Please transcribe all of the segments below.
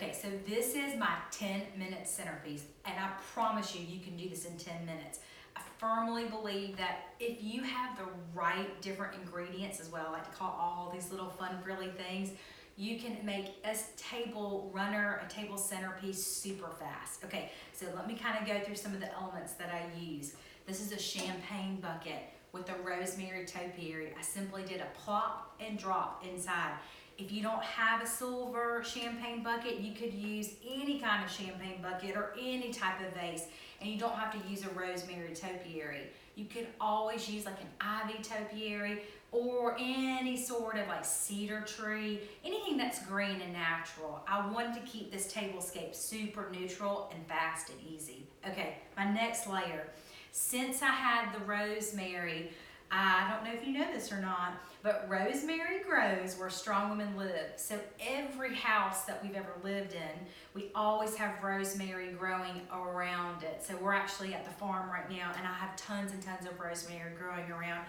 Okay, so this is my 10-minute centerpiece, and I promise you, you can do this in 10 minutes. I firmly believe that if you have the right different ingredients, as well, I like to call all these little fun, frilly things, you can make a table runner, a table centerpiece super fast. Okay, so let me kind of go through some of the elements that I use. This is a champagne bucket with a rosemary topiary. I simply did a plop and drop inside. If you don't have a silver champagne bucket, you could use any kind of champagne bucket or any type of vase, and you don't have to use a rosemary topiary. You could always use like an ivy topiary or any sort of like cedar tree, anything that's green and natural. I wanted to keep this tablescape super neutral and fast and easy. Okay, my next layer. Since I had the rosemary, I don't know if you know this or not, but rosemary grows where strong women live. So every house that we've ever lived in, we always have rosemary growing around it. So we're actually at the farm right now, and I have tons and tons of rosemary growing around.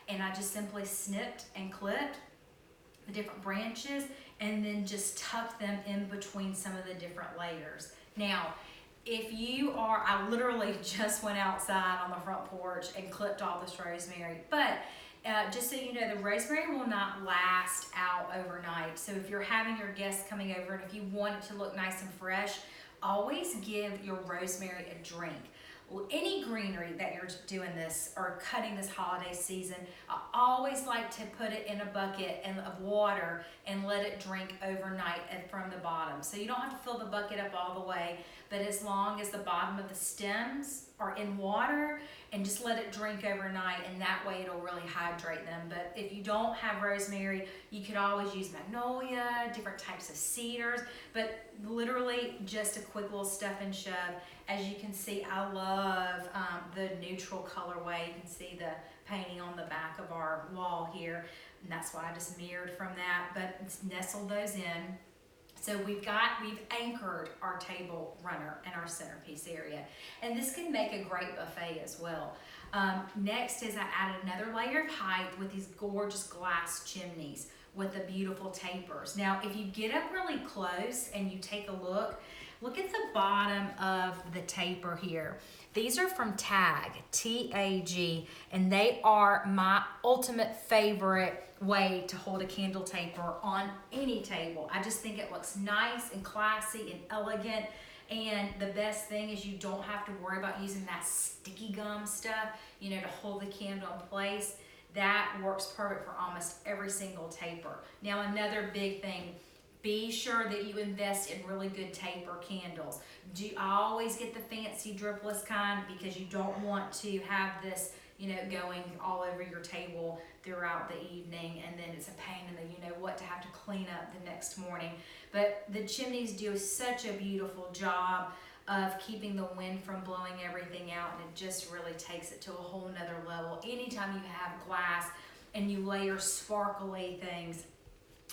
And I just simply snipped and clipped the different branches and then just tucked them in between some of the different layers. Now, if you are, I literally just went outside on the front porch and clipped all this rosemary, but just so you know, the rosemary will not last out overnight. So if you're having your guests coming over and if you want it to look nice and fresh, always give your rosemary a drink. Any greenery that you're doing this or cutting this holiday season, I always like to put it in a bucket of water and let it drink overnight from the bottom. So you don't have to fill the bucket up all the way, but as long as the bottom of the stems are in water, and just let it drink overnight, and that way it'll really hydrate them. But if you don't have rosemary, you could always use magnolia, different types of cedars, but literally just a quick little stuff and shove. As you can see, I love the neutral colorway. You can see the painting on the back of our wall here, and that's why I just mirrored from that, but nestled those in. So we've anchored our table runner and our centerpiece area. And this can make a great buffet as well. Next is I added another layer of height with these gorgeous glass chimneys with the beautiful tapers. Now, if you get up really close and you take a look at the bottom of the taper here. These are from TAG, T-A-G, and they are my ultimate favorite way to hold a candle taper on any table. I just think it looks nice and classy and elegant, and the best thing is you don't have to worry about using that sticky gum stuff, to hold the candle in place. That works perfect for almost every single taper. Now, another big thing, be sure that you invest in really good taper candles. I always get the fancy dripless kind because you don't want to have this, going all over your table throughout the evening, and then it's a pain in the what to have to clean up the next morning. But the chimneys do such a beautiful job of keeping the wind from blowing everything out, and it just really takes it to a whole nother level. Anytime you have glass and you layer sparkly things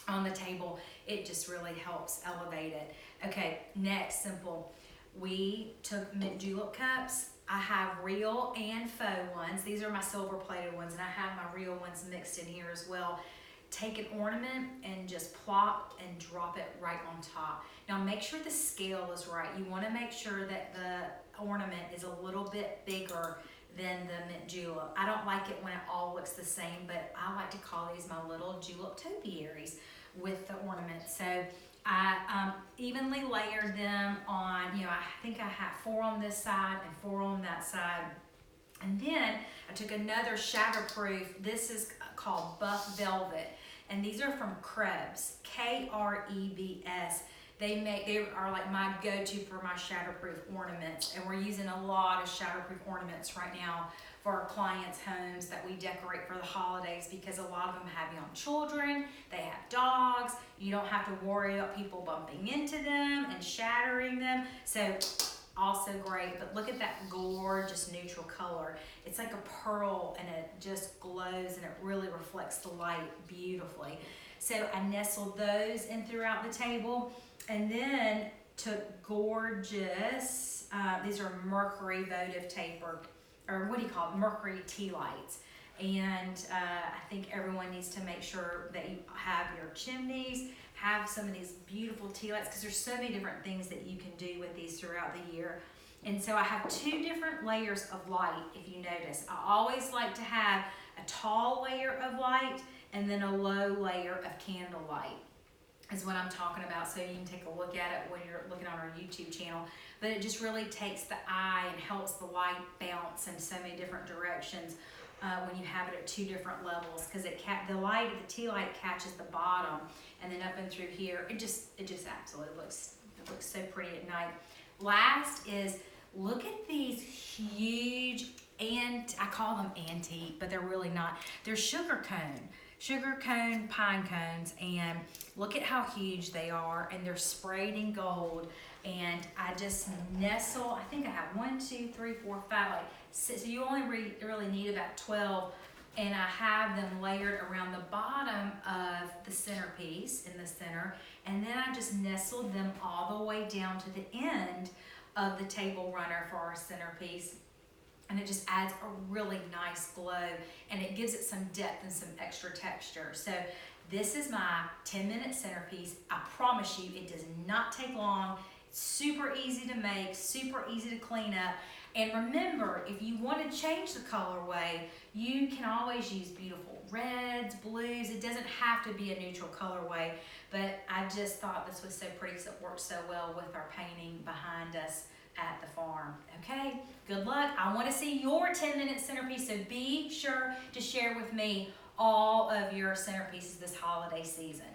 on the table, it just really helps elevate it. Okay, next, simple. We took mint julep cups. I have real and faux ones. These are my silver plated ones, and I have my real ones mixed in here as well. Take an ornament and just plop and drop it right on top. Now make sure the scale is right. You want to make sure that the ornament is a little bit bigger than the mint julep. I don't like it when it all looks the same, but I like to call these my little julep topiaries with the ornament. So I evenly layered them on, I think I had 4 on this side and 4 on that side. And then I took another shatterproof, this is called Buff Velvet, and these are from Krebs, K-R-E-B-S. They are like my go-to for my shatterproof ornaments, and we're using a lot of shatterproof ornaments right now for our clients' homes that we decorate for the holidays, because a lot of them have young children, they have dogs, you don't have to worry about people bumping into them and shattering them. So also great, but look at that gorgeous neutral color. It's like a pearl, and it just glows, and it really reflects the light beautifully. So I nestled those in throughout the table, and then took gorgeous, these are mercury votive taper, or what do you call it, mercury tea lights. And I think everyone needs to make sure that you have your chimneys, have some of these beautiful tea lights, because there's so many different things that you can do with these throughout the year. And so I have 2 different layers of light, if you notice. I always like to have a tall layer of light and then a low layer of candle light, is what I'm talking about. So you can take a look at it when you're looking on our YouTube channel. But it just really takes the eye and helps the light bounce in so many different directions when you have it at 2 different levels, because the light, the tea light catches the bottom, and then up and through here, it just absolutely looks so pretty at night. Last is, look at these huge, and I call them antique, but they're really not. They're sugar cone pine cones, and look at how huge they are, and they're sprayed in gold. And I just nestle, I think I have 1, 2, 3, 4, 5, like 6, so you only really need about 12, and I have them layered around the bottom of the centerpiece in the center, and then I just nestled them all the way down to the end of the table runner for our centerpiece. And it just adds a really nice glow, and it gives it some depth and some extra texture. So this is my 10-minute centerpiece. I promise you, it does not take long. It's super easy to make, super easy to clean up. And remember, if you want to change the colorway, you can always use beautiful reds, blues. It doesn't have to be a neutral colorway, but I just thought this was so pretty, because it works so well with our painting behind us at the farm. Okay, good luck. I want to see your 10-minute centerpiece, so be sure to share with me all of your centerpieces this holiday season.